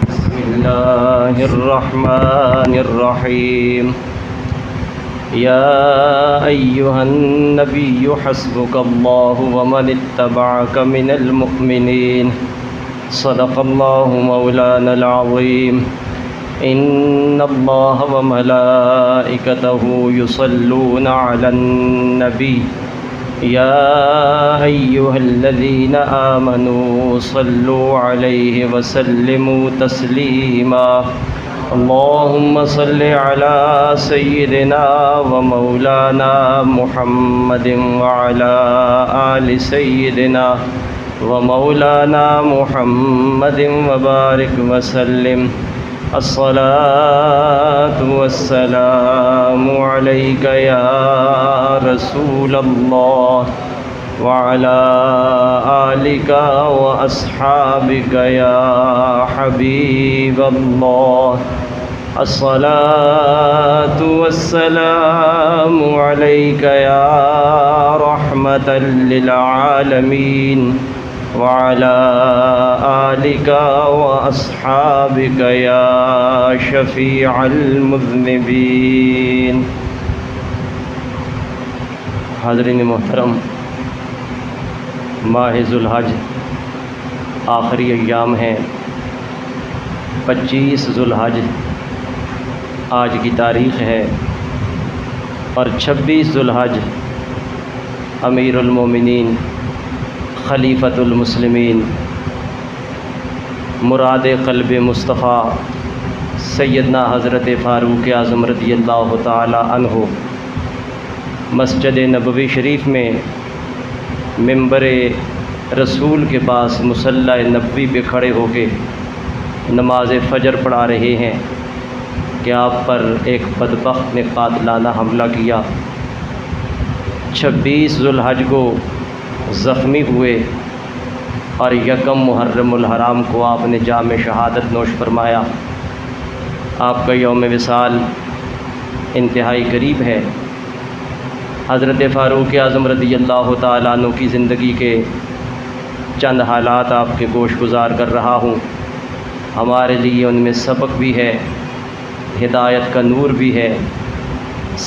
بسم الله الرحمن الرحيم يا أيها النبي حسبك الله ومن اتبعك من المؤمنين صدق الله مولانا العظيم إن الله وملائكته يصلون على النبي يا أيها الذين آمنوا صلوا عليه وسلموا تسليما اللهم صل على سيدنا ومولانا محمد وعلى آل سيدنا ومولانا محمد وبارك وسلم الصلاة والسلام عليك يا رسول الله وعلى آلك وأصحابك يا حبيب الله الصلاة والسلام عليك يا رحمة للعالمين وعلى آلك وأصحابك يا شفيع المذنبين. حاضرین محترم، ماہ ذوالحج آخری ایام ہیں. 25 ذوالحج آج کی تاریخ ہے اور 26 ذوالحج امیر المومنین خلیفۃ المسلمین مراد قلب مصطفیٰ سیدنا حضرت فاروق اعظم رضی اللہ تعالی عنہ مسجد نبوی شریف میں منبر رسول کے پاس مصلی نبوی پہ کھڑے ہو کے نماز فجر پڑھا رہے ہیں کہ آپ پر ایک بدبخت نے قاتلانہ حملہ کیا. 26 ذوالحج کو زخمی ہوئے اور 1 محرم الحرام کو آپ نے جام شہادت نوش فرمایا. آپ کا یوم وصال انتہائی قریب ہے. حضرت فاروق اعظم رضی اللہ تعالیٰ عنہ کی زندگی کے چند حالات آپ کے گوش گزار کر رہا ہوں. ہمارے لیے ان میں سبق بھی ہے، ہدایت کا نور بھی ہے.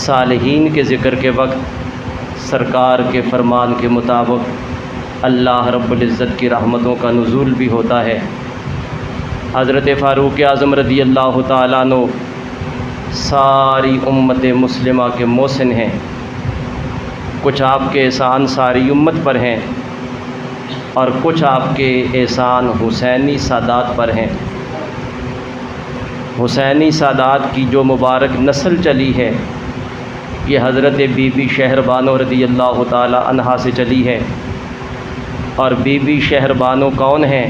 صالحین کے ذکر کے وقت سرکار کے فرمان کے مطابق اللہ رب العزت کی رحمتوں کا نزول بھی ہوتا ہے. حضرت فاروق اعظم رضی اللہ تعالیٰ عنہ ساری امت مسلمہ کے محسن ہیں. کچھ آپ کے احسان ساری امت پر ہیں اور کچھ آپ کے احسان حسینی سادات پر ہیں. حسینی سادات کی جو مبارک نسل چلی ہے یہ حضرت بی بی شہر بانو رضی اللہ تعالی عنہا سے چلی ہے. اور بی بی شہر بانو کون ہیں؟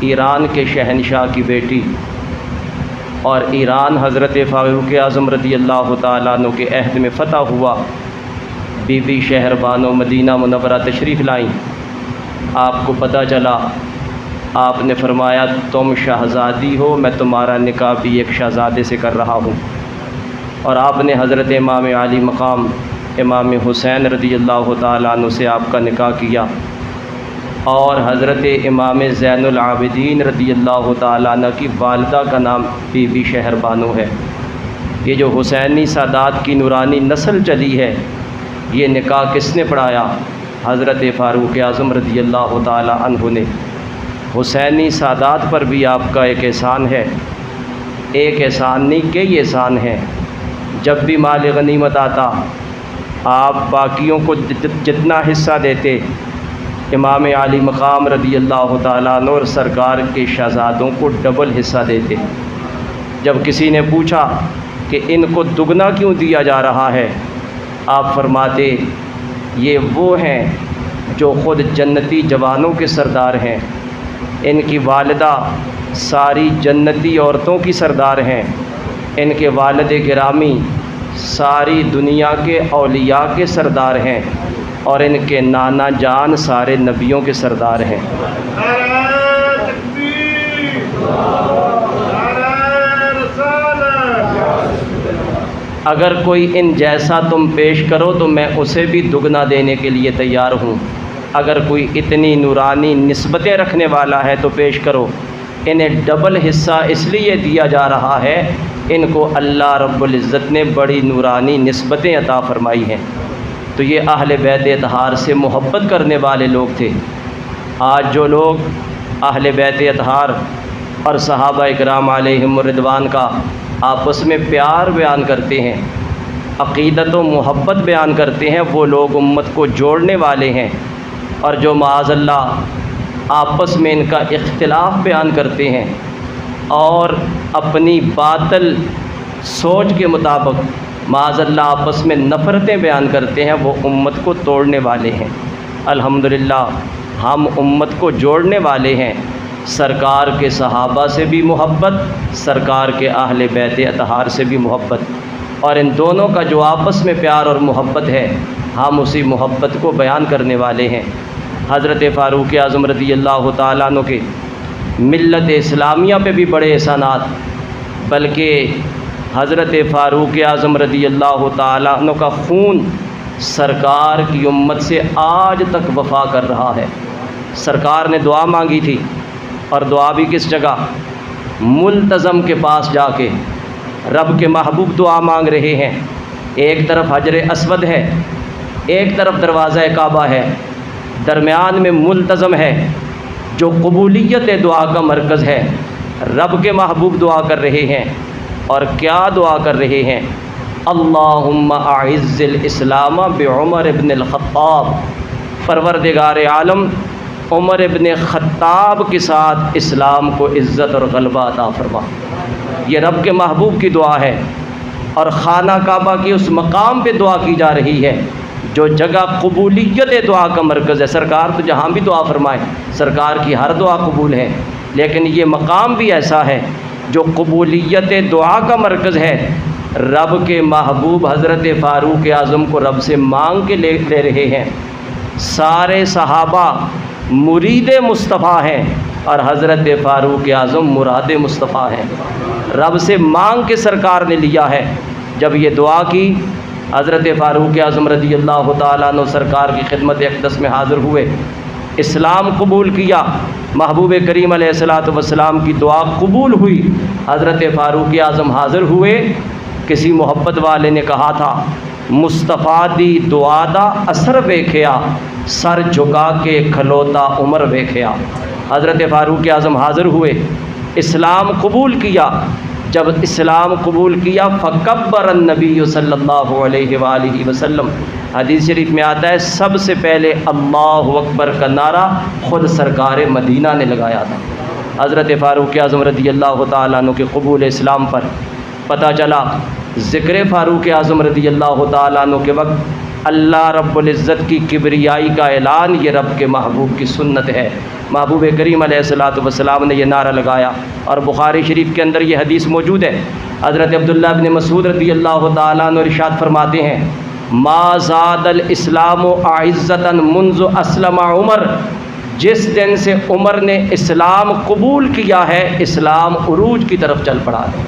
ایران کے شہنشاہ کی بیٹی. اور ایران حضرت فاروق اعظم رضی اللہ تعالیٰ عنہ کے عہد میں فتح ہوا. بی بی شہر بانو مدینہ منورہ تشریف لائیں. آپ کو پتہ چلا، آپ نے فرمایا تم شہزادی ہو، میں تمہارا نکاح بھی ایک شہزادے سے کر رہا ہوں. اور آپ نے حضرت امام عالی مقام امام حسین رضی اللہ تعالیٰ عنہ سے آپ کا نکاح کیا. اور حضرت امام زین العابدین رضی اللہ تعالیٰ عنہ کی والدہ کا نام بی بی شہر بانو ہے. یہ جو حسینی سادات کی نورانی نسل چلی ہے یہ نکاح کس نے پڑھایا؟ حضرت فاروق اعظم رضی اللہ تعالیٰ عنہ نے. حسینی سادات پر بھی آپ کا ایک احسان ہے. ایک احسان نہیں، کئی احسان ہیں. جب بھی مال غنیمت آتا آپ باقیوں کو جتنا حصہ دیتے امام عالی مقام رضی اللہ تعالیٰ عنہ اور سرکار کے شہزادوں کو ڈبل حصہ دیتے. جب کسی نے پوچھا کہ ان کو دگنا کیوں دیا جا رہا ہے، آپ فرماتے یہ وہ ہیں جو خود جنتی جوانوں کے سردار ہیں. ان کی والدہ ساری جنتی عورتوں کی سردار ہیں. ان کے والد گرامی ساری دنیا کے اولیاء کے سردار ہیں اور ان کے نانا جان سارے نبیوں کے سردار ہیں. اگر کوئی ان جیسا تم پیش کرو تو میں اسے بھی دگنا دینے کے لیے تیار ہوں. اگر کوئی اتنی نورانی نسبتیں رکھنے والا ہے تو پیش کرو۔ انہیں ڈبل حصہ اس لیے دیا جا رہا ہے، ان کو اللہ رب العزت نے بڑی نورانی نسبتیں عطا فرمائی ہیں۔ تو یہ اہل بیت اطہار سے محبت کرنے والے لوگ تھے۔ آج جو لوگ اہل بیت اطہار اور صحابہ اکرام علیہم الرضوان کا آپس میں پیار بیان کرتے ہیں، عقیدت و محبت بیان کرتے ہیں، وہ لوگ امت کو جوڑنے والے ہیں، اور جو معاذ اللہ آپس میں ان کا اختلاف بیان کرتے ہیں اور اپنی باطل سوچ کے مطابق معاذ اللہ آپس میں نفرتیں بیان کرتے ہیں، وہ امت کو توڑنے والے ہیں۔ الحمدللہ ہم امت کو جوڑنے والے ہیں۔ سرکار کے صحابہ سے بھی محبت، سرکار کے اہل بیت اطہار سے بھی محبت، اور ان دونوں کا جو آپس میں پیار اور محبت ہے، ہم اسی محبت کو بیان کرنے والے ہیں۔ حضرت فاروق اعظم رضی اللہ تعالیٰ عنہ کے ملت اسلامیہ پہ بھی بڑے احسانات، بلکہ حضرت فاروق اعظم رضی اللہ تعالیٰ عنہ کا خون سرکار کی امت سے آج تک وفا کر رہا ہے۔ سرکار نے دعا مانگی تھی، اور دعا بھی کس جگہ؟ ملتزم کے پاس جا کے رب کے محبوب دعا مانگ رہے ہیں۔ ایک طرف حجر اسود ہے، ایک طرف دروازہ کعبہ ہے، درمیان میں ملتزم ہے جو قبولیت دعا کا مرکز ہے۔ رب کے محبوب دعا کر رہے ہیں، اور کیا دعا کر رہے ہیں؟ اللہم اعز الاسلام بعمر ابن الخطاب، پروردگار عالم عمر ابن خطاب کے ساتھ اسلام کو عزت اور غلبہ عطا فرما۔ یہ رب کے محبوب کی دعا ہے، اور خانہ کعبہ کی اس مقام پہ دعا کی جا رہی ہے جو جگہ قبولیت دعا کا مرکز ہے۔ سرکار تو جہاں بھی دعا فرمائے، سرکار کی ہر دعا قبول ہے، لیکن یہ مقام بھی ایسا ہے جو قبولیت دعا کا مرکز ہے۔ رب کے محبوب حضرت فاروق اعظم کو رب سے مانگ کے لے رہے ہیں۔ سارے صحابہ مرید مصطفیٰ ہیں، اور حضرت فاروق اعظم مراد مصطفیٰ ہیں۔ رب سے مانگ کے سرکار نے لیا ہے۔ جب یہ دعا کی، حضرت فاروق اعظم رضی اللہ تعالیٰ عنہ سرکار کی خدمت اقدس میں حاضر ہوئے، اسلام قبول کیا، محبوب کریم علیہ الصلوۃ والسلام کی دعا قبول ہوئی۔ حضرت فاروق اعظم حاضر ہوئے، کسی محبت والے نے کہا تھا، مصطفیٰ دی دعا دا اثر ویکھیا، سر جھکا کے کھلوتا عمر ویکھیا۔ حضرت فاروق اعظم حاضر ہوئے، اسلام قبول کیا۔ جب اسلام قبول کیا، فکبر النبی صلی اللہ علیہ وآلہ وسلم، حدیث شریف میں آتا ہے سب سے پہلے اللہ اکبر کا نعرہ خود سرکار مدینہ نے لگایا تھا۔ حضرت فاروق اعظم رضی اللہ تعالیٰ عنہ کے قبول اسلام پر پتہ چلا، ذکر فاروق اعظم رضی اللہ تعالیٰ عنہ کے وقت اللہ رب العزت کی کبریائی کا اعلان یہ رب کے محبوب کی سنت ہے۔ محبوب کریم علیہ الصلوۃ والسلام نے یہ نعرہ لگایا، اور بخاری شریف کے اندر یہ حدیث موجود ہے۔ حضرت عبداللہ بن مسعود رضی اللہ تعالیٰ عنہ ارشاد فرماتے ہیں، ما زاد الاسلام اعزۃ منذ اسلم عمر، جس دن سے عمر نے اسلام قبول کیا ہے، اسلام عروج کی طرف چل پڑا ہے،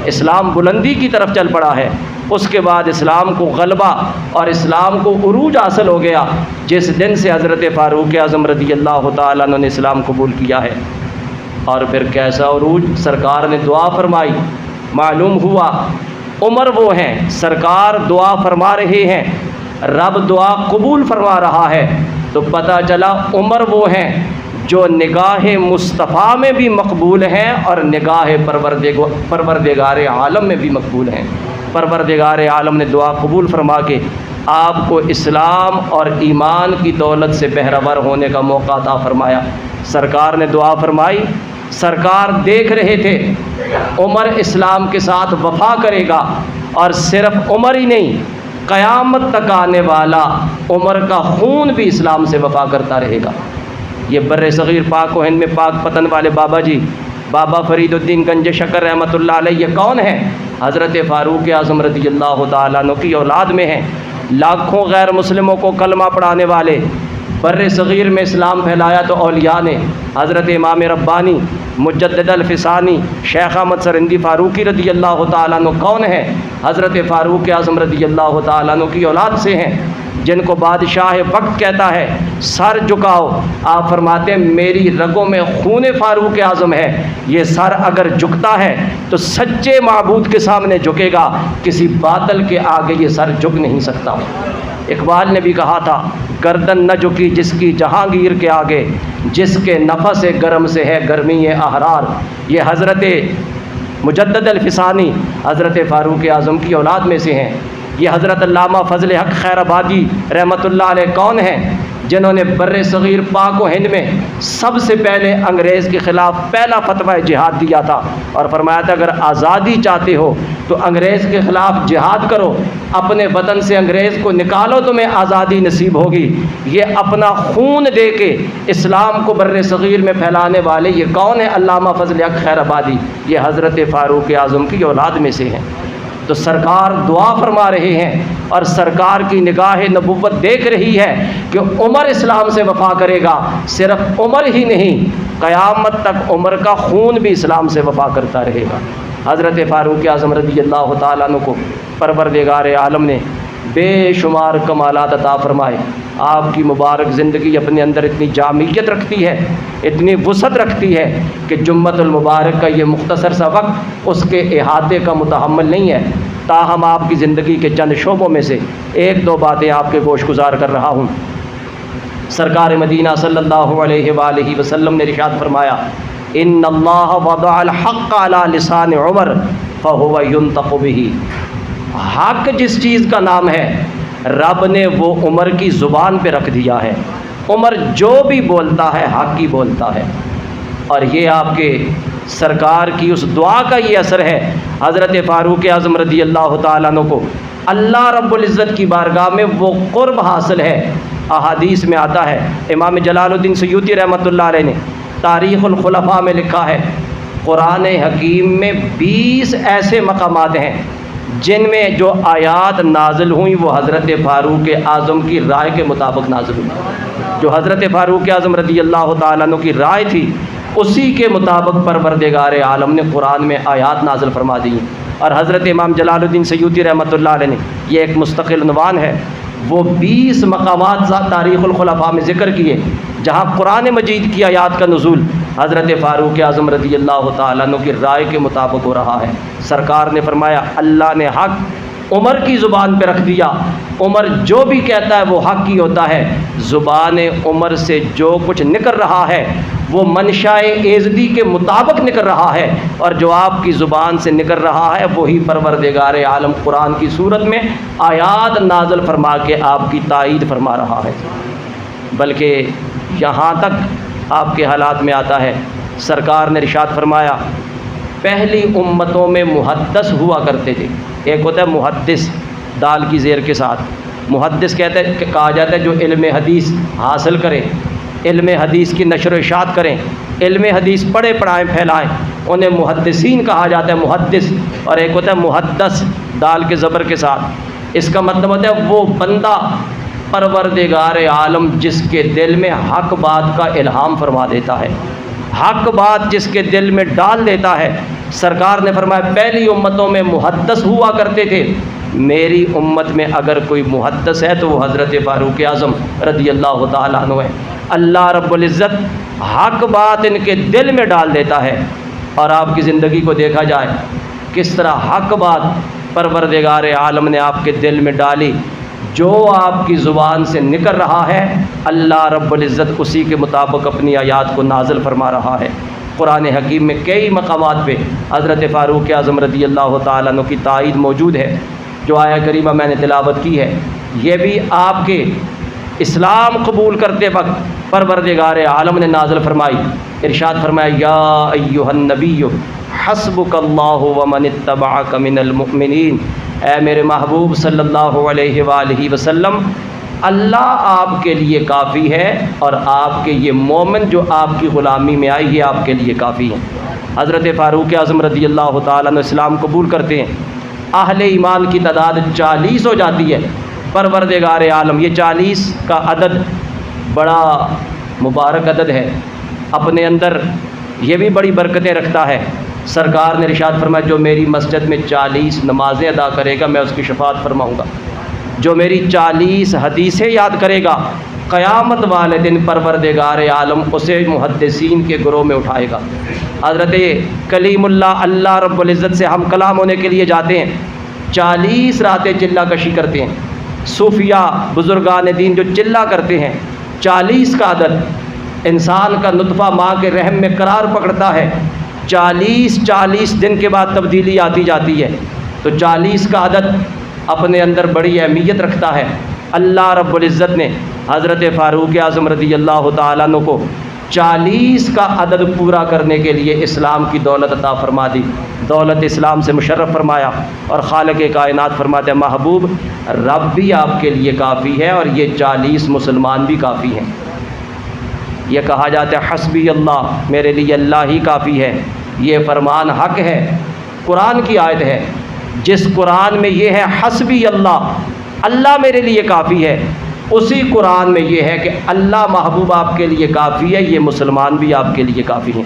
اسلام بلندی کی طرف چل پڑا ہے۔ اس کے بعد اسلام کو غلبہ اور اسلام کو عروج حاصل ہو گیا جس دن سے حضرت فاروق اعظم رضی اللہ تعالیٰ عنہ نے اسلام قبول کیا ہے۔ اور پھر کیسا عروج؟ سرکار نے دعا فرمائی، معلوم ہوا عمر وہ ہیں، سرکار دعا فرما رہے ہیں، رب دعا قبول فرما رہا ہے، تو پتہ چلا عمر وہ ہیں جو نگاہ مصطفیٰ میں بھی مقبول ہیں اور نگاہ پروردگار عالم میں بھی مقبول ہیں۔ پروردگار عالم نے دعا قبول فرما کے آپ کو اسلام اور ایمان کی دولت سے بہرور ہونے کا موقع عطا فرمایا۔ سرکار نے دعا فرمائی، سرکار دیکھ رہے تھے عمر اسلام کے ساتھ وفا کرے گا، اور صرف عمر ہی نہیں، قیامت تک آنے والا عمر کا خون بھی اسلام سے وفا کرتا رہے گا۔ یہ بر صغیر پاک و ہند میں پاک پتن والے بابا جی، بابا فرید الدین گنج شکر رحمۃ اللہ علیہ، یہ کون ہیں؟ حضرت فاروق اعظم رضی اللہ تعالیٰ عنہ کی اولاد میں ہیں۔ لاکھوں غیر مسلموں کو کلمہ پڑھانے والے، بر صغیر میں اسلام پھیلایا تو اولیاء نے۔ حضرت امام ربانی مجدد الفسانی شیخ احمد سرندی فاروقی رضی اللہ تعالیٰ عنہ کون ہیں؟ حضرت فاروق اعظم رضی اللہ تعالیٰ عنہ کی اولاد سے ہیں۔ جن کو بادشاہ وقت کہتا ہے سر جھکاؤ، آپ فرماتے ہیں میری رگوں میں خون فاروق اعظم ہے، یہ سر اگر جھکتا ہے تو سچے معبود کے سامنے جھکے گا، کسی باطل کے آگے یہ سر جھک نہیں سکتا۔ اقبال نے بھی کہا تھا گردن نہ جھکی جس کی جہانگیر کے آگے، جس کے نفس گرم سے ہے گرمی احرار۔ یہ حضرت مجدد الفسانی حضرت فاروق اعظم کی اولاد میں سے ہیں۔ یہ حضرت علامہ فضل حق خیر آبادی رحمۃ اللہ علیہ کون ہیں؟ جنہوں نے بر صغیر پاک و ہند میں سب سے پہلے انگریز کے خلاف پہلا فتویٰ جہاد دیا تھا اور فرمایا تھا اگر آزادی چاہتے ہو تو انگریز کے خلاف جہاد کرو، اپنے وطن سے انگریز کو نکالو، تمہیں آزادی نصیب ہوگی۔ یہ اپنا خون دے کے اسلام کو بر صغیر میں پھیلانے والے یہ کون ہیں؟ علامہ فضل حق خیر آبادی، یہ حضرت فاروق اعظم کی اولاد میں سے ہیں۔ تو سرکار دعا فرما رہے ہیں اور سرکار کی نگاہ نبوت دیکھ رہی ہے کہ عمر اسلام سے وفا کرے گا، صرف عمر ہی نہیں قیامت تک عمر کا خون بھی اسلام سے وفا کرتا رہے گا۔ حضرت فاروق اعظم رضی اللہ تعالیٰ عنہ کو پروردگار عالم نے بے شمار کمالات عطا فرمائے۔ آپ کی مبارک زندگی اپنے اندر اتنی جامعیت رکھتی ہے، اتنی وسعت رکھتی ہے کہ جمعۃ المبارک کا یہ مختصر سا وقت اس کے احاطے کا متحمل نہیں ہے۔ تاہم آپ کی زندگی کے چند شعبوں میں سے ایک دو باتیں آپ کے گوش گزار کر رہا ہوں۔ سرکار مدینہ صلی اللہ علیہ وآلہ وسلم نے ارشاد فرمایا ان اللہ وضع الحق علی لسان عمر فہو ینطق بہ۔ حق جس چیز کا نام ہے رب نے وہ عمر کی زبان پہ رکھ دیا ہے، عمر جو بھی بولتا ہے حق ہی بولتا ہے۔ اور یہ آپ کے سرکار کی اس دعا کا یہ اثر ہے۔ حضرت فاروق اعظم رضی اللہ تعالیٰ عنہ کو اللہ رب العزت کی بارگاہ میں وہ قرب حاصل ہے۔ احادیث میں آتا ہے، امام جلال الدین سیوطی رحمۃ اللہ علیہ نے تاریخ الخلفاء میں لکھا ہے قرآن حکیم میں 20 ایسے مقامات ہیں جن میں جو آیات نازل ہوئیں وہ حضرت فاروق اعظم کی رائے کے مطابق نازل ہوئی۔ جو حضرت فاروق اعظم رضی اللہ تعالیٰ عنہ کی رائے تھی اسی کے مطابق پروردگار عالم نے قرآن میں آیات نازل فرما دی۔ اور حضرت امام جلال الدین سیوطی رحمۃ اللہ علیہ نے یہ ایک مستقل عنوان ہے، وہ 20 مقامات تاریخ الخلفاء میں ذکر کیے جہاں قرآن مجید کی آیات کا نزول حضرت فاروق اعظم رضی اللہ تعالیٰ عنہ کی رائے کے مطابق ہو رہا ہے۔ سرکار نے فرمایا اللہ نے حق عمر کی زبان پہ رکھ دیا، عمر جو بھی کہتا ہے وہ حق ہی ہوتا ہے۔ زبان عمر سے جو کچھ نکل رہا ہے وہ منشاء ایزدی کے مطابق نکل رہا ہے، اور جو آپ کی زبان سے نکل رہا ہے وہی پروردگار عالم قرآن کی صورت میں آیات نازل فرما کے آپ کی تائید فرما رہا ہے۔ بلکہ یہاں تک آپ کے حالات میں آتا ہے، سرکار نے ارشاد فرمایا پہلی امتوں میں محدث ہوا کرتے تھے۔ ایک ہوتا ہے محدث دال کی زیر کے ساتھ، محدث کہا جاتا ہے جو علم حدیث حاصل کرے، علم حدیث کی نشر و اشاعت کریں، علم حدیث پڑھیں پڑھائیں پھیلائیں، انہیں محدثین کہا جاتا ہے محدث۔ اور ایک ہوتا ہے محدث دال کے زبر کے ساتھ، اس کا مطلب ہوتا ہے وہ بندہ پروردگار عالم جس کے دل میں حق بات کا الہام فرما دیتا ہے، حق بات جس کے دل میں ڈال دیتا ہے۔ سرکار نے فرمایا پہلی امتوں میں محدث ہوا کرتے تھے، میری امت میں اگر کوئی محدث ہے تو وہ حضرت فاروق اعظم رضی اللہ تعالیٰ عنہ ہے۔ اللہ رب العزت حق بات ان کے دل میں ڈال دیتا ہے۔ اور آپ کی زندگی کو دیکھا جائے کس طرح حق بات پروردگار عالم نے آپ کے دل میں ڈالی، جو آپ کی زبان سے نکل رہا ہے اللہ رب العزت اسی کے مطابق اپنی آیات کو نازل فرما رہا ہے۔ قرآن حکیم میں کئی مقامات پہ حضرت فاروق اعظم رضی اللہ تعالیٰ عنہ کی تائید موجود ہے۔ جو آیہ کریمہ میں نے تلاوت کی ہے یہ بھی آپ کے اسلام قبول کرتے وقت پروردگار عالم نے نازل فرمائی۔ ارشاد فرمایا یا ایھا النبی حسبک اللہ ومن اتبعک من المؤمنین، اے میرے محبوب صلی اللہ علیہ وآلہ وسلم اللہ آپ کے لیے کافی ہے اور آپ کے یہ مومن جو آپ کی غلامی میں آئی یہ آپ کے لیے کافی ہیں۔ حضرت فاروق اعظم رضی اللہ تعالیٰ عنہ اسلام قبول کرتے ہیں، اہل ایمان کی تعداد 40 ہو جاتی ہے۔ پروردگار عالم یہ 40 کا عدد بڑا مبارک عدد ہے، اپنے اندر یہ بھی بڑی برکتیں رکھتا ہے۔ سرکار نے ارشاد فرمایا جو میری مسجد میں 40 نمازیں ادا کرے گا میں اس کی شفاعت فرماؤں گا۔ جو میری 40 حدیثیں یاد کرے گا قیامت والے دن پروردگار عالم اسے محدثین کے گروہ میں اٹھائے گا۔ حضرت کلیم اللہ اللہ رب العزت سے ہم کلام ہونے کے لیے جاتے ہیں، 40 راتیں چلہ کشی کرتے ہیں۔ صوفیاء بزرگان دین جو چلہ کرتے ہیں، 40 کا عدد انسان کا نطفہ ماں کے رحم میں قرار پکڑتا ہے، 40 دن کے بعد تبدیلی آتی جاتی ہے، تو 40 کا عدد اپنے اندر بڑی اہمیت رکھتا ہے۔ اللہ رب العزت نے حضرت فاروق اعظم رضی اللہ تعالیٰ عنہ کو 40 کا عدد پورا کرنے کے لیے اسلام کی دولت عطا فرما دی، دولت اسلام سے مشرف فرمایا، اور خالق کائنات فرماتے ہیں محبوب رب بھی آپ کے لیے کافی ہے اور یہ 40 مسلمان بھی کافی ہیں۔ یہ کہا جاتا ہے حسبی اللہ، میرے لیے اللہ ہی کافی ہے، یہ فرمان حق ہے، قرآن کی آیت ہے۔ جس قرآن میں یہ ہے حسبی اللہ، اللہ میرے لیے کافی ہے، اسی قرآن میں یہ ہے کہ اللہ محبوب آپ کے لیے کافی ہے، یہ مسلمان بھی آپ کے لیے کافی ہیں۔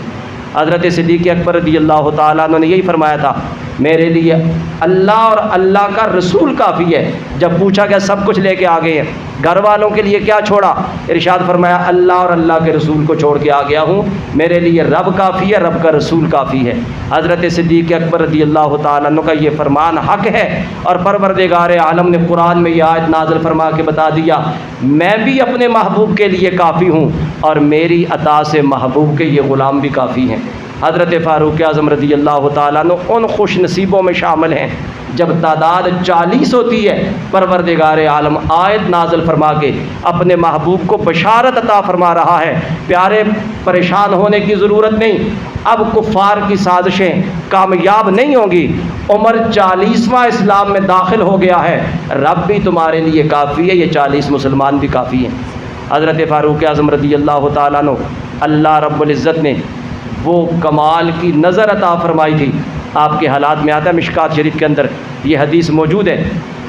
حضرت صدیق اکبر رضی اللہ تعالیٰ عنہ نے یہی فرمایا تھا، میرے لیے اللہ اور اللہ کا رسول کافی ہے۔ جب پوچھا گیا سب کچھ لے کے آ گئے ہیں، گھر والوں کے لیے کیا چھوڑا؟ ارشاد فرمایا اللہ اور اللہ کے رسول کو چھوڑ کے آ گیا ہوں، میرے لیے رب کافی ہے، رب کا رسول کافی ہے۔ حضرت صدیق اکبر رضی اللہ تعالیٰ عنہ کا یہ فرمان حق ہے، اور پروردگار عالم نے قرآن میں یہ آیت نازل فرما کے بتا دیا میں بھی اپنے محبوب کے لیے کافی ہوں، اور میری عطا سے محبوب کے یہ غلام بھی کافی ہیں۔ حضرت فاروق اعظم رضی اللہ تعالیٰ عنہ ان خوش نصیبوں میں شامل ہیں جب تعداد 40 ہوتی ہے، پروردگار عالم آیت نازل فرما کے اپنے محبوب کو بشارت عطا فرما رہا ہے۔ پیارے پریشان ہونے کی ضرورت نہیں، اب کفار کی سازشیں کامیاب نہیں ہوں گی، عمر 40واں اسلام میں داخل ہو گیا ہے، رب بھی تمہارے لیے کافی ہے، یہ 40 مسلمان بھی کافی ہیں۔ حضرت فاروق اعظم رضی اللہ تعالیٰ عنہ اللہ رب العزت نے وہ کمال کی نظر عطا فرمائی تھی۔ آپ کے حالات میں آتا ہے، مشکات شریف کے اندر یہ حدیث موجود ہے،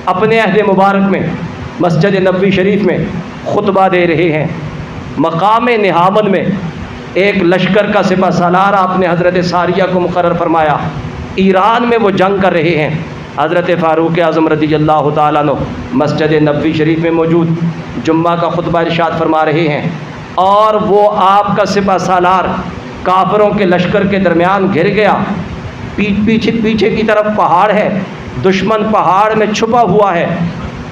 اپنے عہد مبارک میں مسجد نبوی شریف میں خطبہ دے رہے ہیں، مقام نہامت میں ایک لشکر کا سپہ سالار آپ نے حضرت ساریہ کو مقرر فرمایا، ایران میں وہ جنگ کر رہے ہیں۔ حضرت فاروق اعظم رضی اللہ تعالیٰ عنہ مسجد نبوی شریف میں موجود جمعہ کا خطبہ ارشاد فرما رہے ہیں، اور وہ آپ کا سپہ سالار کافروں کے لشکر کے درمیان گھر گیا، پیچھے کی طرف پہاڑ ہے، دشمن پہاڑ میں چھپا ہوا ہے،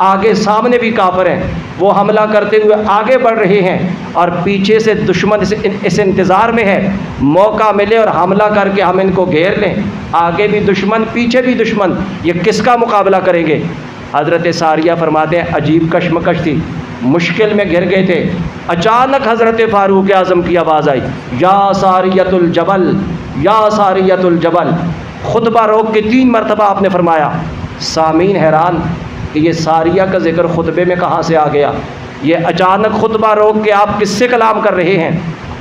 آگے سامنے بھی کافر ہیں، وہ حملہ کرتے ہوئے آگے بڑھ رہے ہیں، اور پیچھے سے دشمن اس انتظار میں ہے موقع ملے اور حملہ کر کے ہم ان کو گھیر لیں، آگے بھی دشمن پیچھے بھی دشمن، یہ کس کا مقابلہ کریں گے؟ حضرت ساریہ فرماتے ہیں عجیب کشمکش تھی، مشکل میں گھر گئے تھے، اچانک حضرت فاروق اعظم کی آواز آئی یا ساریۃ الجبل، یا ساریۃ الجبل، خطبہ روک کے 3 مرتبہ آپ نے فرمایا۔ سامعین حیران کہ یہ ساریہ کا ذکر خطبے میں کہاں سے آ گیا، یہ اچانک خطبہ روک کے آپ کس سے کلام کر رہے ہیں؟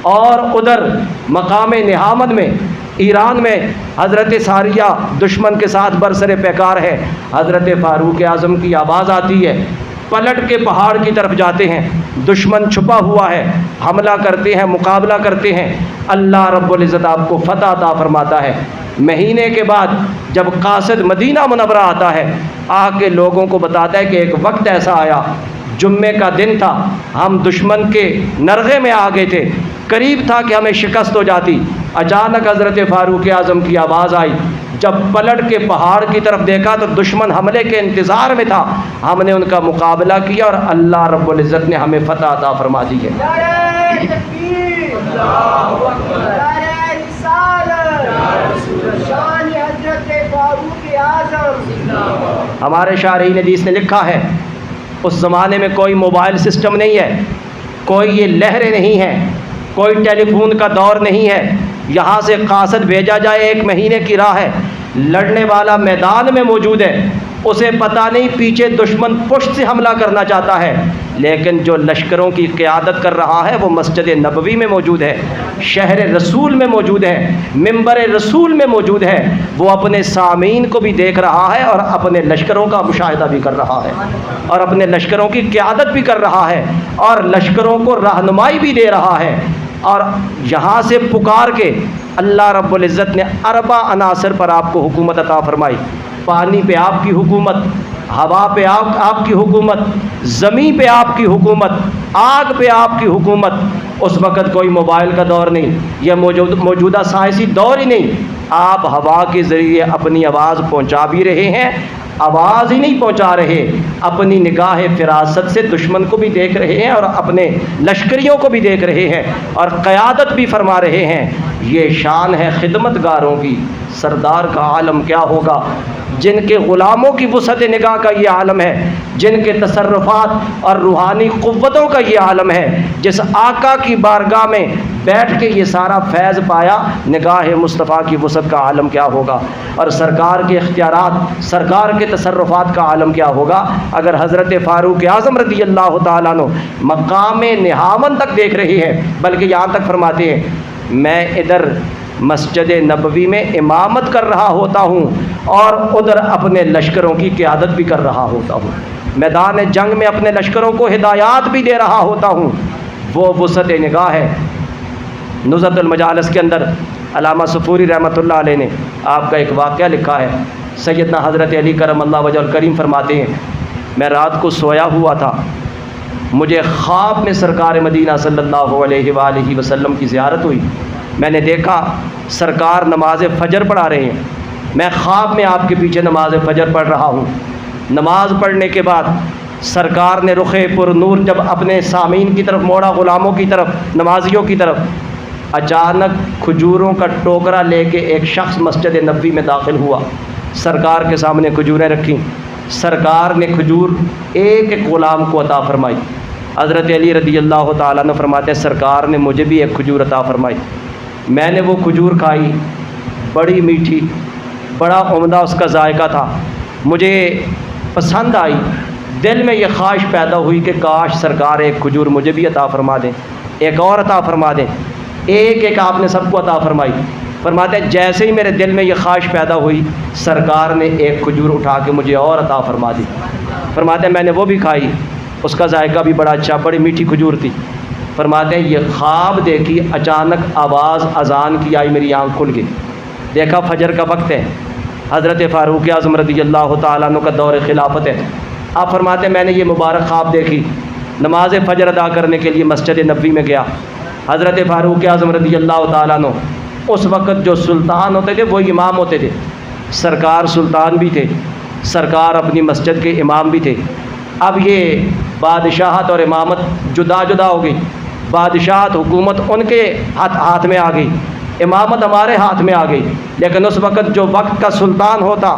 اور ادھر مقام نہامت میں ایران میں حضرت ساریہ دشمن کے ساتھ برسر پیکار ہے، حضرت فاروق اعظم کی آواز آتی ہے، پلٹ کے پہاڑ کی طرف جاتے ہیں، دشمن چھپا ہوا ہے، حملہ کرتے ہیں، مقابلہ کرتے ہیں، اللہ رب العزت آپ کو فتح عطا فرماتا ہے۔ مہینے کے بعد جب قاصد مدینہ منورہ آتا ہے، آ کے لوگوں کو بتاتا ہے کہ ایک وقت ایسا آیا، جمعے کا دن تھا، ہم دشمن کے نرغے میں آ گئے تھے، قریب تھا کہ ہمیں شکست ہو جاتی، اچانک حضرت فاروق اعظم کی آواز آئی، جب پلٹ کے پہاڑ کی طرف دیکھا تو دشمن حملے کے انتظار میں تھا، ہم نے ان کا مقابلہ کیا اور اللہ رب العزت نے ہمیں فتح عطا فرما دی ہے۔ نعرہ تکبیر، اللہ اکبر، نعرہ رسالت، شان حضرت فاروق اعظم۔ ہمارے شارحین حدیث نے لکھا ہے اس زمانے میں کوئی موبائل سسٹم نہیں ہے، کوئی یہ لہریں نہیں ہیں، کوئی ٹیلی فون کا دور نہیں ہے، یہاں سے قاصد بھیجا جائے 1 مہینے کی راہ ہے، لڑنے والا میدان میں موجود ہے، اسے پتہ نہیں پیچھے دشمن پشت سے حملہ کرنا چاہتا ہے، لیکن جو لشکروں کی قیادت کر رہا ہے وہ مسجد نبوی میں موجود ہے، شہر رسول میں موجود ہے، منبر رسول میں موجود ہے، وہ اپنے سامعین کو بھی دیکھ رہا ہے اور اپنے لشکروں کا مشاہدہ بھی کر رہا ہے، اور اپنے لشکروں کی قیادت بھی کر رہا ہے، اور لشکروں کو رہنمائی بھی دے رہا ہے، اور یہاں سے پکار کے اللہ رب العزت نے 4 عناصر پر آپ کو حکومت عطا فرمائی۔ پانی پہ آپ کی حکومت، ہوا پہ آپ کی حکومت، زمین پہ آپ کی حکومت، آگ پہ آپ کی حکومت۔ اس وقت کوئی موبائل کا دور نہیں، یہ موجودہ سائنسی دور ہی نہیں۔ آپ ہوا کے ذریعے اپنی آواز پہنچا بھی رہے ہیں، آواز ہی نہیں پہنچا رہے، اپنی نگاہ فراست سے دشمن کو بھی دیکھ رہے ہیں اور اپنے لشکریوں کو بھی دیکھ رہے ہیں اور قیادت بھی فرما رہے ہیں۔ یہ شان ہے خدمت گاروں کی۔ سردار کا عالم کیا ہوگا؟ جن کے غلاموں کی وسعت نگاہ کا یہ عالم ہے، جن کے تصرفات اور روحانی قوتوں کا یہ عالم ہے، جس آقا کی بارگاہ میں بیٹھ کے یہ سارا فیض پایا، نگاہ مصطفیٰ کی وسعت کا عالم کیا ہوگا؟ اور سرکار کے اختیارات، سرکار کے تصرفات کا عالم کیا ہوگا؟ اگر حضرت فاروق اعظم رضی اللہ تعالیٰ عنہ مقام نہاون تک دیکھ رہی ہے، بلکہ یہاں تک فرماتے ہیں میں ادھر مسجد نبوی میں امامت کر رہا ہوتا ہوں اور ادھر اپنے لشکروں کی قیادت بھی کر رہا ہوتا ہوں، میدان جنگ میں اپنے لشکروں کو ہدایات بھی دے رہا ہوتا ہوں۔ وہ وسعت نگاہ ہے۔ نزہۃ المجالس کے اندر علامہ صفوری رحمۃ اللہ علیہ نے آپ کا ایک واقعہ لکھا ہے۔ سیدنا حضرت علی کرم اللہ وجہ الکریم فرماتے ہیں میں رات کو سویا ہوا تھا، مجھے خواب میں سرکار مدینہ صلی اللہ علیہ وآلہ وسلم کی زیارت ہوئی۔ میں نے دیکھا سرکار نماز فجر پڑھا رہے ہیں، میں خواب میں آپ کے پیچھے نماز فجر پڑھ رہا ہوں۔ نماز پڑھنے کے بعد سرکار نے رخ پر نور جب اپنے سامعین کی طرف موڑا، غلاموں کی طرف، نمازیوں کی طرف، اچانک کھجوروں کا ٹوکرا لے کے ایک شخص مسجد نبوی میں داخل ہوا۔ سرکار کے سامنے کھجوریں رکھیں، سرکار نے کھجور ایک ایک غلام کو عطا فرمائی۔ حضرت علی رضی اللہ تعالیٰ نے فرماتے ہیں سرکار نے مجھے بھی ایک کھجور عطا فرمائی۔ میں نے وہ کھجور کھائی، بڑی میٹھی، بڑا عمدہ اس کا ذائقہ تھا، مجھے پسند آئی۔ دل میں یہ خواہش پیدا ہوئی کہ کاش سرکار ایک کھجور مجھے بھی عطا فرما دیں، ایک اور عطا فرما دیں۔ ایک ایک آپ نے سب کو عطا فرمائی۔ فرماتے ہیں جیسے ہی میرے دل میں یہ خواہش پیدا ہوئی، سرکار نے ایک کھجور اٹھا کے مجھے اور عطا فرما دی۔ فرماتے ہیں میں نے وہ بھی کھائی، اس کا ذائقہ بھی بڑا اچھا، بڑی میٹھی کھجور تھی۔ فرماتے ہیں یہ خواب دیکھی، اچانک آواز اذان کی آئی، میری آنکھ کھل گئی، دیکھا فجر کا وقت ہے، حضرت فاروق اعظم رضی اللہ تعالیٰ عنہ کا دور خلافت ہے۔ آپ فرماتے ہیں میں نے یہ مبارک خواب دیکھی، نماز فجر ادا کرنے کے لیے مسجد نبوی میں گیا۔ حضرت فاروق اعظم رضی اللہ تعالیٰ عنہ اس وقت جو سلطان ہوتے تھے وہ امام ہوتے تھے، سرکار سلطان بھی تھے، سرکار اپنی مسجد کے امام بھی تھے۔ اب یہ بادشاہت اور امامت جدا جدا ہو گئی، بادشاہت حکومت ان کے ہاتھ میں آ گئی، امامت ہمارے ہاتھ میں آ گئی۔ لیکن اس وقت جو وقت کا سلطان ہوتا،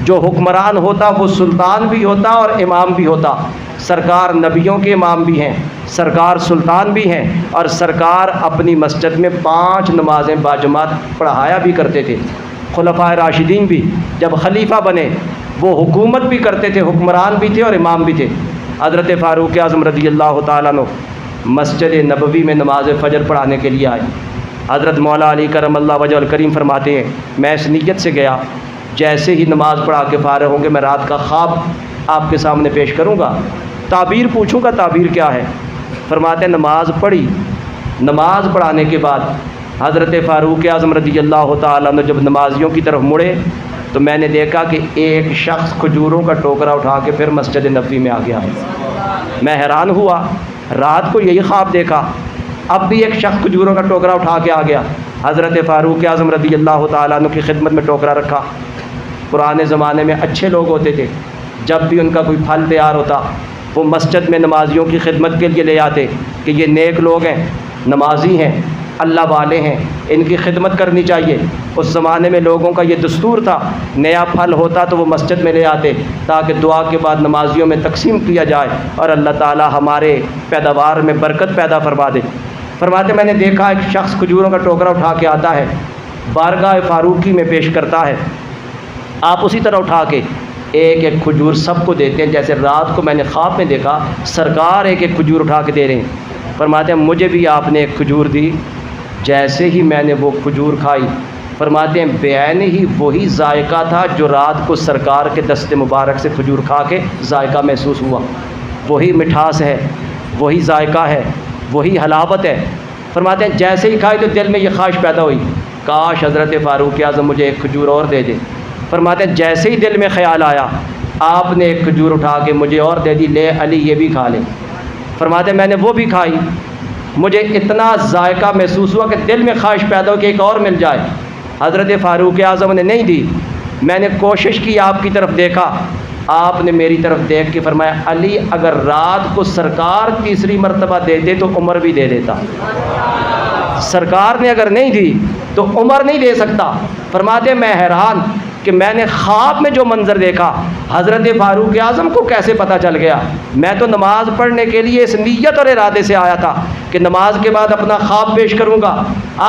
جو حکمران ہوتا، وہ سلطان بھی ہوتا اور امام بھی ہوتا۔ سرکار نبیوں کے امام بھی ہیں، سرکار سلطان بھی ہیں، اور سرکار اپنی مسجد میں 5 نمازیں باجماعت پڑھایا بھی کرتے تھے۔ خلفائے راشدین بھی جب خلیفہ بنے وہ حکومت بھی کرتے تھے، حکمران بھی تھے اور امام بھی تھے۔ حضرت فاروق اعظم رضی اللہ تعالیٰ عنہ مسجد نبوی میں نماز فجر پڑھانے کے لیے آئے۔ حضرت مولا علی کرم اللہ وجہ الکریم فرماتے ہیں میں اس نیت سے گیا جیسے ہی نماز پڑھا کے فارغ ہوں گے میں رات کا خواب آپ کے سامنے پیش کروں گا، تعبیر پوچھوں گا تعبیر کیا ہے۔ فرماتے ہیں نماز پڑھی، نماز پڑھانے کے بعد حضرت فاروق اعظم رضی اللہ تعالیٰ عنہ جب نمازیوں کی طرف مڑے تو میں نے دیکھا کہ ایک شخص کھجوروں کا ٹوکرا اٹھا کے پھر مسجد نبوی میں آ گیا۔ میں حیران ہوا، رات کو یہی خواب دیکھا، اب بھی ایک شخص کھجوروں کا ٹوکرا اٹھا کے آ گیا۔ حضرت فاروق اعظم رضی اللہ تعالیٰ عنہ کی خدمت میں ٹوکرا رکھا۔ پرانے زمانے میں اچھے لوگ ہوتے تھے، جب بھی ان کا کوئی پھل تیار ہوتا وہ مسجد میں نمازیوں کی خدمت کے لیے لے آتے کہ یہ نیک لوگ ہیں، نمازی ہیں، اللہ والے ہیں، ان کی خدمت کرنی چاہیے۔ اس زمانے میں لوگوں کا یہ دستور تھا، نیا پھل ہوتا تو وہ مسجد میں لے آتے تاکہ دعا کے بعد نمازیوں میں تقسیم کیا جائے اور اللہ تعالی ہمارے پیداوار میں برکت پیدا فرما دے۔ فرماتے میں نے دیکھا ایک شخص کھجوروں کا ٹوکرا اٹھا کے آتا ہے، بارگاہ فاروقی میں پیش کرتا ہے۔ آپ اسی طرح اٹھا کے ایک ایک کھجور سب کو دیتے ہیں جیسے رات کو میں نے خواب میں دیکھا سرکار ایک ایک کھجور اٹھا کے دے رہے ہیں۔ فرماتے ہیں مجھے بھی آپ نے ایک کھجور دی، جیسے ہی میں نے وہ کھجور کھائی فرماتے ہیں بعین ہی وہی ذائقہ تھا جو رات کو سرکار کے دست مبارک سے کھجور کھا کے ذائقہ محسوس ہوا، وہی مٹھاس ہے، وہی ذائقہ ہے، وہی حلاوت ہے۔ فرماتے ہیں جیسے ہی کھائی تو دل میں یہ خواہش پیدا ہوئی کاش حضرت فاروق اعظم مجھے ایک کھجور اور دے دے۔ فرماتے ہیں جیسے ہی دل میں خیال آیا آپ نے ایک کھجور اٹھا کے مجھے اور دے دی، لے علی یہ بھی کھا لے۔ فرماتے میں نے وہ بھی کھائی، مجھے اتنا ذائقہ محسوس ہوا کہ دل میں خواہش پیدا ہو کہ ایک اور مل جائے۔ حضرت فاروق اعظم نے نہیں دی، میں نے کوشش کی، آپ کی طرف دیکھا، آپ نے میری طرف دیکھ کے فرمایا علی اگر رات کو سرکار تیسری مرتبہ دے دے تو عمر بھی دے دیتا، سرکار نے اگر نہیں دی تو عمر نہیں دے سکتا۔ فرماتے میں حیران کہ میں نے خواب میں جو منظر دیکھا حضرت فاروق اعظم کو کیسے پتہ چل گیا؟ میں تو نماز پڑھنے کے لیے اس نیت اور ارادے سے آیا تھا کہ نماز کے بعد اپنا خواب پیش کروں گا،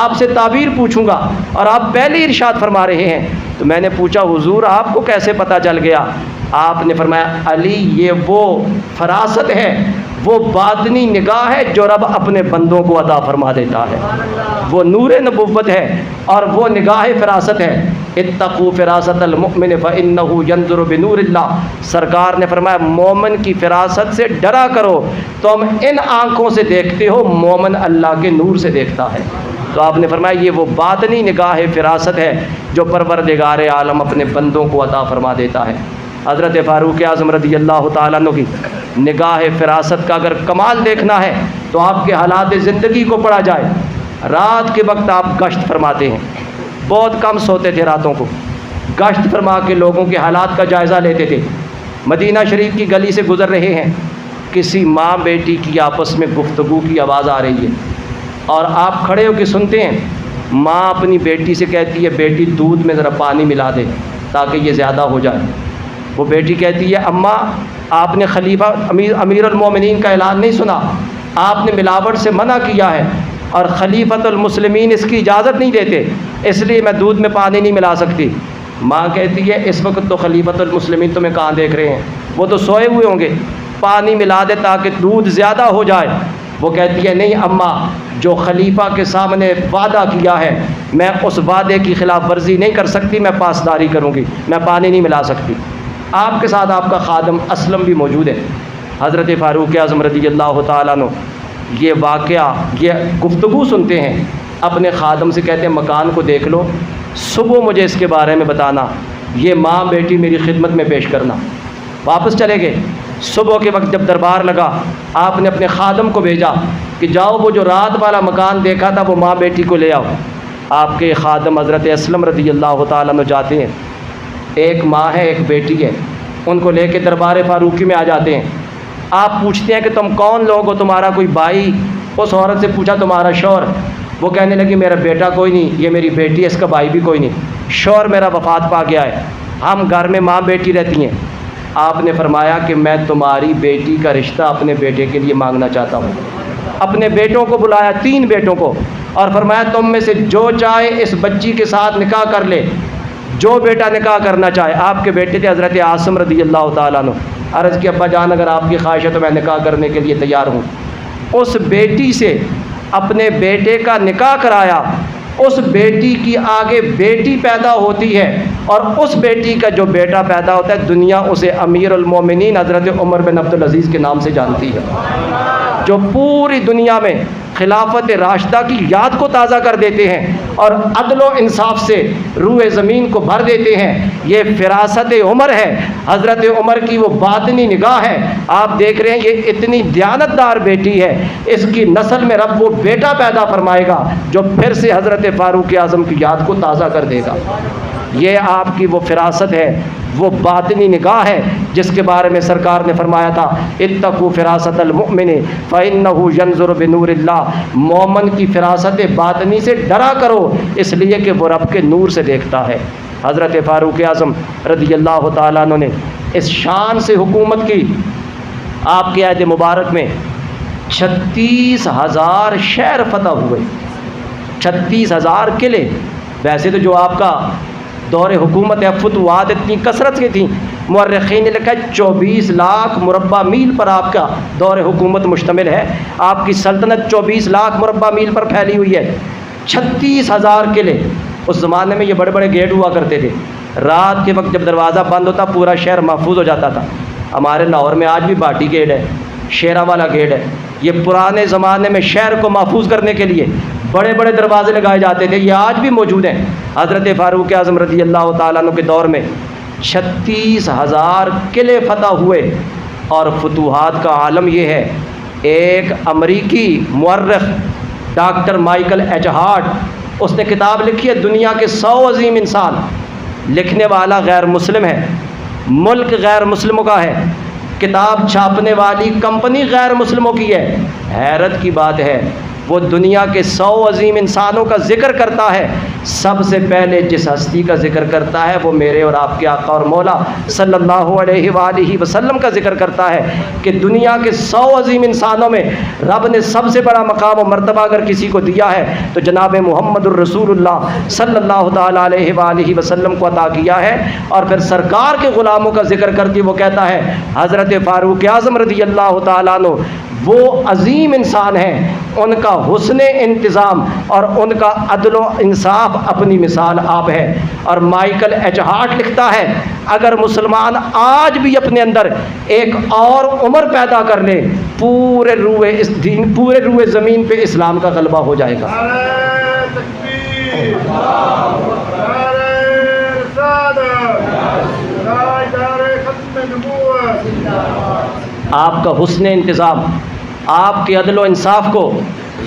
آپ سے تعبیر پوچھوں گا، اور آپ پہلے ارشاد فرما رہے ہیں۔ تو میں نے پوچھا حضور آپ کو کیسے پتہ چل گیا؟ آپ نے فرمایا علی یہ وہ فراست ہے، وہ باطنی نگاہ ہے جو رب اپنے بندوں کو عطا فرما دیتا ہے، وہ نور نبوت ہے اور وہ نگاہ فراست ہے۔ اتقوا فراست المؤمن فإنه ينظر بنور اللہ، سرکار نے فرمایا مومن کی فراست سے ڈرا کرو، تم ان آنکھوں سے دیکھتے ہو، مومن اللہ کے نور سے دیکھتا ہے۔ تو آپ نے فرمایا یہ وہ باطنی نگاہ فراست ہے جو پروردگار عالم اپنے بندوں کو عطا فرما دیتا ہے۔ حضرت فاروق اعظم رضی اللہ تعالیٰ عنہ کی نگاہ فراست کا اگر کمال دیکھنا ہے تو آپ کے حالات زندگی کو پڑھا جائے۔ رات کے وقت آپ گشت فرماتے ہیں، بہت کم سوتے تھے راتوں کو، گشت فرما کے لوگوں کے حالات کا جائزہ لیتے تھے۔ مدینہ شریف کی گلی سے گزر رہے ہیں، کسی ماں بیٹی کی آپس میں گفتگو کی آواز آ رہی ہے اور آپ کھڑے ہو کے سنتے ہیں۔ ماں اپنی بیٹی سے کہتی ہے بیٹی دودھ میں ذرا پانی ملا دے تاکہ یہ زیادہ ہو جائے۔ وہ بیٹی کہتی ہے اماں آپ نے خلیفہ امیر المومنین کا اعلان نہیں سنا، آپ نے ملاوٹ سے منع کیا ہے اور خلیفۃ المسلمین اس کی اجازت نہیں دیتے، اس لیے میں دودھ میں پانی نہیں ملا سکتی۔ ماں کہتی ہے اس وقت تو خلیفۃ المسلمین تمہیں کہاں دیکھ رہے ہیں، وہ تو سوئے ہوئے ہوں گے، پانی ملا دے تاکہ دودھ زیادہ ہو جائے۔ وہ کہتی ہے نہیں اماں، جو خلیفہ کے سامنے وعدہ کیا ہے میں اس وعدے کی خلاف ورزی نہیں کر سکتی، میں پاسداری کروں گی، میں پانی نہیں ملا سکتی۔ آپ کے ساتھ آپ کا خادم اسلم بھی موجود ہے۔ حضرت فاروق اعظم رضی اللہ تعالیٰ عنہ یہ واقعہ، یہ گفتگو سنتے ہیں، اپنے خادم سے کہتے ہیں مکان کو دیکھ لو، صبح مجھے اس کے بارے میں بتانا، یہ ماں بیٹی میری خدمت میں پیش کرنا۔ واپس چلے گئے۔ صبح کے وقت جب دربار لگا آپ نے اپنے خادم کو بھیجا کہ جاؤ وہ جو رات والا مکان دیکھا تھا وہ ماں بیٹی کو لے آؤ۔ آپ کے خادم حضرت اسلم رضی اللہ تعالیٰ عنہ جاتے ہیں، ایک ماں ہے ایک بیٹی ہے، ان کو لے کے دربار فاروقی میں آ جاتے ہیں۔ آپ پوچھتے ہیں کہ تم کون لوگ ہو، تمہارا کوئی بھائی؟ اس عورت سے پوچھا تمہارا شوہر؟ وہ کہنے لگی میرا بیٹا کوئی نہیں، یہ میری بیٹی ہے، اس کا بھائی بھی کوئی نہیں، شوہر میرا وفات پا گیا ہے، ہم گھر میں ماں بیٹی رہتی ہیں۔ آپ نے فرمایا کہ میں تمہاری بیٹی کا رشتہ اپنے بیٹے کے لیے مانگنا چاہتا ہوں۔ اپنے بیٹوں کو بلایا، 3 بیٹوں کو، اور فرمایا تم میں سے جو چاہے اس بچی کے ساتھ نکاح کر لے، جو بیٹا نکاح کرنا چاہے۔ آپ کے بیٹے تھے حضرت عاصم رضی اللہ تعالیٰ عنہ، عرض کی ابا جان اگر آپ کی خواہش ہے تو میں نکاح کرنے کے لیے تیار ہوں۔ اس بیٹی سے اپنے بیٹے کا نکاح کرایا، اس بیٹی کی آگے بیٹی پیدا ہوتی ہے اور اس بیٹی کا جو بیٹا پیدا ہوتا ہے دنیا اسے امیر المومنین حضرت عمر بن عبدالعزیز کے نام سے جانتی ہے، جو پوری دنیا میں خلافت راشدہ کی یاد کو تازہ کر دیتے ہیں اور عدل و انصاف سے روح زمین کو بھر دیتے ہیں۔ یہ فراست عمر ہے، حضرت عمر کی وہ باطنی نگاہ ہے۔ آپ دیکھ رہے ہیں یہ اتنی دیانتدار بیٹی ہے، اس کی نسل میں رب وہ بیٹا پیدا فرمائے گا جو پھر سے حضرت فاروق اعظم کی یاد کو تازہ کر دے گا۔ یہ آپ کی وہ فراست ہے، وہ باطنی نگاہ ہے جس کے بارے میں سرکار نے فرمایا تھا اتقوا فراست المؤمن فإنه ينظر بنور اللہ، مومن کی فراست باطنی سے ڈرا کرو اس لیے کہ وہ رب کے نور سے دیکھتا ہے۔ حضرت فاروق اعظم رضی اللہ تعالیٰ عنہ نے اس شان سے حکومت کی، آپ کے عہد مبارک میں 36,000 شہر فتح ہوئے، 36,000 قلعے۔ ویسے تو جو آپ کا دور حکومت ہے فتوحات اتنی کثرت کی تھیں، مورخین نے لکھا ہے 24 لاکھ مربع میل پر آپ کا دور حکومت مشتمل ہے، آپ کی سلطنت 24 لاکھ مربع میل پر پھیلی ہوئی ہے۔ 36,000 قلعے، اس زمانے میں یہ بڑے بڑے گیٹ ہوا کرتے تھے، رات کے وقت جب دروازہ بند ہوتا پورا شہر محفوظ ہو جاتا تھا۔ ہمارے لاہور میں آج بھی باٹی گیٹ ہے، شیرا والا گیٹ ہے، یہ پرانے زمانے میں شہر کو محفوظ کرنے کے لیے بڑے بڑے دروازے لگائے جاتے تھے، یہ آج بھی موجود ہیں۔ حضرت فاروق اعظم رضی اللہ تعالیٰ عنہ کے دور میں 36,000 قلعے فتح ہوئے، اور فتوحات کا عالم یہ ہے، ایک امریکی مورخ ڈاکٹر مائیکل ایچ ہارٹ، اس نے کتاب لکھی ہے دنیا کے 100 عظیم انسان، لکھنے والا غیر مسلم ہے، ملک غیر مسلموں کا ہے، کتاب چھاپنے والی کمپنی غیر مسلموں کی ہے۔ حیرت کی بات ہے، وہ دنیا کے 100 عظیم انسانوں کا ذکر کرتا ہے، سب سے پہلے جس ہستی کا ذکر کرتا ہے وہ میرے اور آپ کے آقا اور مولا صلی اللہ علیہ وآلہ وسلم کا ذکر کرتا ہے کہ دنیا کے 100 عظیم انسانوں میں رب نے سب سے بڑا مقام و مرتبہ اگر کسی کو دیا ہے تو جناب محمد الرسول اللہ صلی اللہ تعالیٰ علیہ وآلہ وسلم کو عطا کیا ہے۔ اور پھر سرکار کے غلاموں کا ذکر کرتی وہ کہتا ہے حضرت فاروق اعظم رضی اللہ تعالیٰ عنہ وہ عظیم انسان ہیں، ان کا حسن انتظام اور ان کا عدل و انصاف اپنی مثال آپ ہے۔ اور مائیکل ایچ ہارٹ لکھتا ہے اگر مسلمان آج بھی اپنے اندر ایک اور عمر پیدا کر لے، پورے روئے زمین پہ اسلام کا غلبہ ہو جائے گا۔ آپ کا حسن انتظام، آپ کے عدل و انصاف کو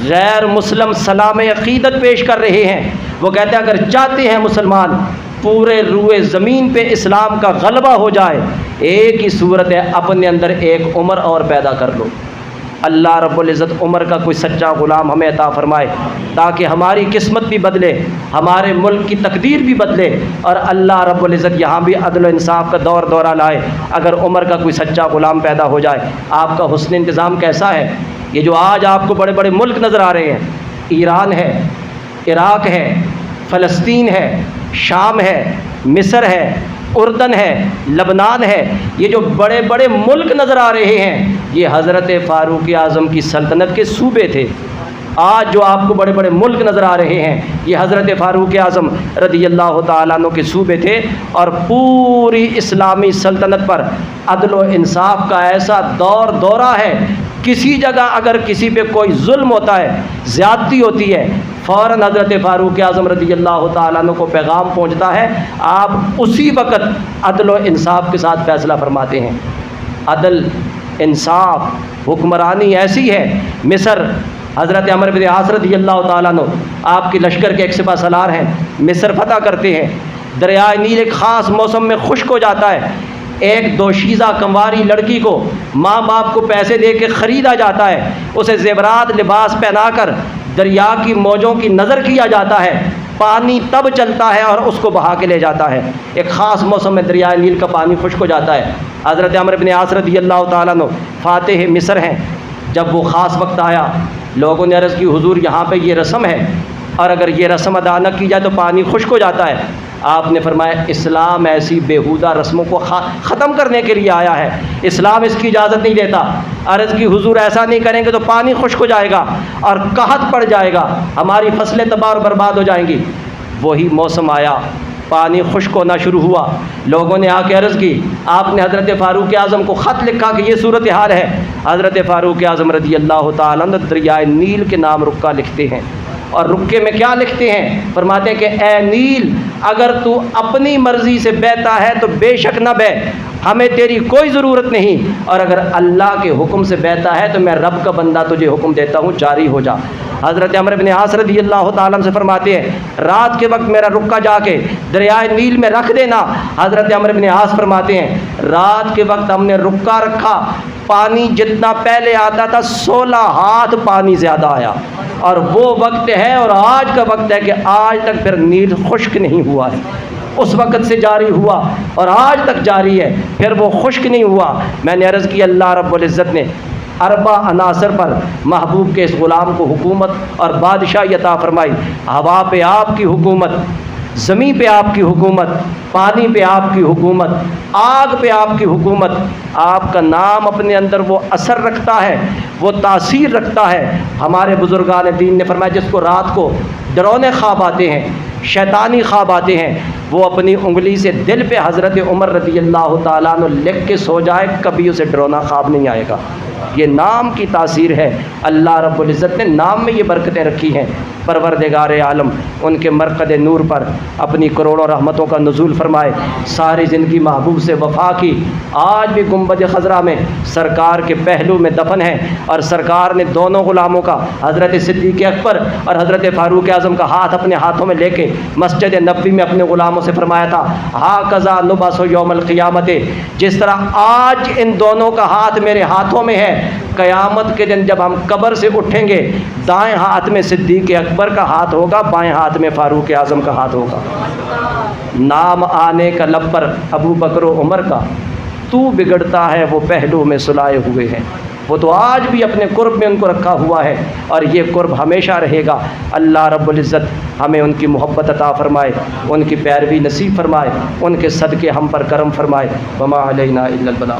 غیر مسلم سلام عقیدت پیش کر رہے ہیں۔ وہ کہتے ہیں اگر چاہتے ہیں مسلمان پورے روئے زمین پہ اسلام کا غلبہ ہو جائے، ایک ہی صورت ہے، اپنے اندر ایک عمر اور پیدا کر لو۔ اللہ رب العزت عمر کا کوئی سچا غلام ہمیں عطا فرمائے تاکہ ہماری قسمت بھی بدلے، ہمارے ملک کی تقدیر بھی بدلے، اور اللہ رب العزت یہاں بھی عدل و انصاف کا دورہ لائے اگر عمر کا کوئی سچا غلام پیدا ہو جائے۔ آپ کا حسن انتظام کیسا ہے؟ یہ جو آج آپ کو بڑے بڑے ملک نظر آ رہے ہیں، ایران ہے، عراق ہے، فلسطین ہے، شام ہے، مصر ہے، اردن ہے، لبنان ہے، یہ جو بڑے بڑے ملک نظر آ رہے ہیں یہ حضرت فاروق اعظم کی سلطنت کے صوبے تھے۔ آج جو آپ کو بڑے بڑے ملک نظر آ رہے ہیں یہ حضرت فاروق اعظم رضی اللہ تعالیٰ عنہ کے صوبے تھے، اور پوری اسلامی سلطنت پر عدل و انصاف کا ایسا دورہ ہے، کسی جگہ اگر کسی پہ کوئی ظلم ہوتا ہے، زیادتی ہوتی ہے، فوراً حضرت فاروق اعظم رضی اللہ تعالیٰ عنہ کو پیغام پہنچتا ہے، آپ اسی وقت عدل و انصاف کے ساتھ فیصلہ فرماتے ہیں۔ عدل، انصاف، حکمرانی ایسی ہے۔ مصر، حضرت عمرو بن عاص رضی اللہ تعالیٰ عنہ آپ کے لشکر کے ایک سپہ سالار ہیں، مصر فتح کرتے ہیں، دریائے نیل ایک خاص موسم میں خشک ہو جاتا ہے، ایک دوشیزہ کنواری لڑکی کو ماں باپ کو پیسے دے کے خریدا جاتا ہے، اسے زیورات لباس پہنا کر دریا کی موجوں کی نظر کیا جاتا ہے، پانی تب چلتا ہے اور اس کو بہا کے لے جاتا ہے، ایک خاص موسم میں دریائے نیل کا پانی خشک ہو جاتا ہے۔ حضرت عمرو بن عاص رضی اللہ تعالیٰ عنہ فاتح مصر ہیں، جب وہ خاص وقت آیا لوگوں نے عرض کی حضور یہاں پہ یہ رسم ہے اور اگر یہ رسم ادا نہ کی جائے تو پانی خشک ہو جاتا ہے۔ آپ نے فرمایا اسلام ایسی بیہودہ رسموں کو ختم کرنے کے لیے آیا ہے، اسلام اس کی اجازت نہیں دیتا۔ عرض کی حضور ایسا نہیں کریں گے تو پانی خشک ہو جائے گا اور قحط پڑ جائے گا، ہماری فصلیں تباہ اور برباد ہو جائیں گی۔ وہی موسم آیا، پانی خشک ہونا شروع ہوا، لوگوں نے آ کے عرض کی، آپ نے حضرت فاروق اعظم کو خط لکھا کہ یہ صورتحال ہے۔ حضرت فاروق اعظم رضی اللہ تعالیٰ عنہ دریائے نیل کے نام رکا لکھتے ہیں، اور رکے میں کیا لکھتے ہیں؟ فرماتے ہیں کہ اے نیل اگر تو اپنی مرضی سے بہتا ہے تو بے شک نہ بہ، ہمیں تیری کوئی ضرورت نہیں، اور اگر اللہ کے حکم سے بہتا ہے تو میں رب کا بندہ تجھے حکم دیتا ہوں جاری ہو جا۔ حضرت عمرو بن عاص رضی اللہ تعالیٰ سے فرماتے ہیں رات کے وقت میرا رکا جا کے دریائے نیل میں رکھ دینا۔ حضرت عمرو بن عاص فرماتے ہیں رات کے وقت ہم نے رکا رکھا، پانی جتنا پہلے آتا تھا 16 ہاتھ پانی زیادہ آیا، اور وہ وقت ہے اور آج کا وقت ہے کہ آج تک پھر نیل خشک نہیں ہوا ہے، اس وقت سے جاری ہوا اور آج تک جاری ہے، پھر وہ خشک نہیں ہوا۔ میں نے عرض کی اللہ رب العزت نے 4 عناصر پر محبوب کے اس غلام کو حکومت اور بادشاہی عطا فرمائی۔ ہوا پہ آپ کی حکومت، زمین پہ آپ کی حکومت، پانی پہ آپ کی حکومت، آگ پہ آپ کی حکومت۔ آپ کا نام اپنے اندر وہ اثر رکھتا ہے، وہ تاثیر رکھتا ہے۔ ہمارے بزرگان دین نے فرمایا جس کو رات کو ڈرونے خواب آتے ہیں، شیطانی خواب آتے ہیں، وہ اپنی انگلی سے دل پہ حضرت عمر رضی اللہ تعالیٰ عنہ لکھ کے سو جائے، کبھی اسے ڈرونا خواب نہیں آئے گا۔ یہ نام کی تاثیر ہے۔ اللہ رب العزت نے نام میں یہ برکتیں رکھی ہیں۔ پروردگار عالم ان کے مرقد نور پر اپنی کروڑوں رحمتوں کا نزول فرمائے، ساری زندگی محبوب سے وفا کی۔ آج بھی گنبد خضرا میں سرکار کے پہلو میں دفن ہے، اور سرکار نے دونوں غلاموں کا، حضرت صدیق اکبر اور حضرت فاروق اعظم کا ہاتھ اپنے ہاتھوں میں لے کے مسجد نبوی میں اپنے غلاموں سے فرمایا تھا، ہاکذا نبعث یوم القیامت، جس طرح آج ان دونوں کا ہاتھ میرے ہاتھوں میں ہے، قیامت کے دن جب ہم قبر سے اٹھیں گے، دائیں ہاتھ میں صدیق اکبر کا ہاتھ ہوگا، بائیں ہاتھ میں فاروق اعظم کا ہاتھ ہوگا۔ نام آنے کا لب پر ابو بکر و عمر کا، تو بگڑتا ہے وہ پہلو میں سلائے ہوئے ہیں۔ وہ تو آج بھی اپنے قرب میں ان کو رکھا ہوا ہے، اور یہ قرب ہمیشہ رہے گا۔ اللہ رب العزت ہمیں ان کی محبت عطا فرمائے، ان کی پیروی نصیب فرمائے، ان کے صدقے ہم پر کرم فرمائے۔ وما علینا الا البلاغ۔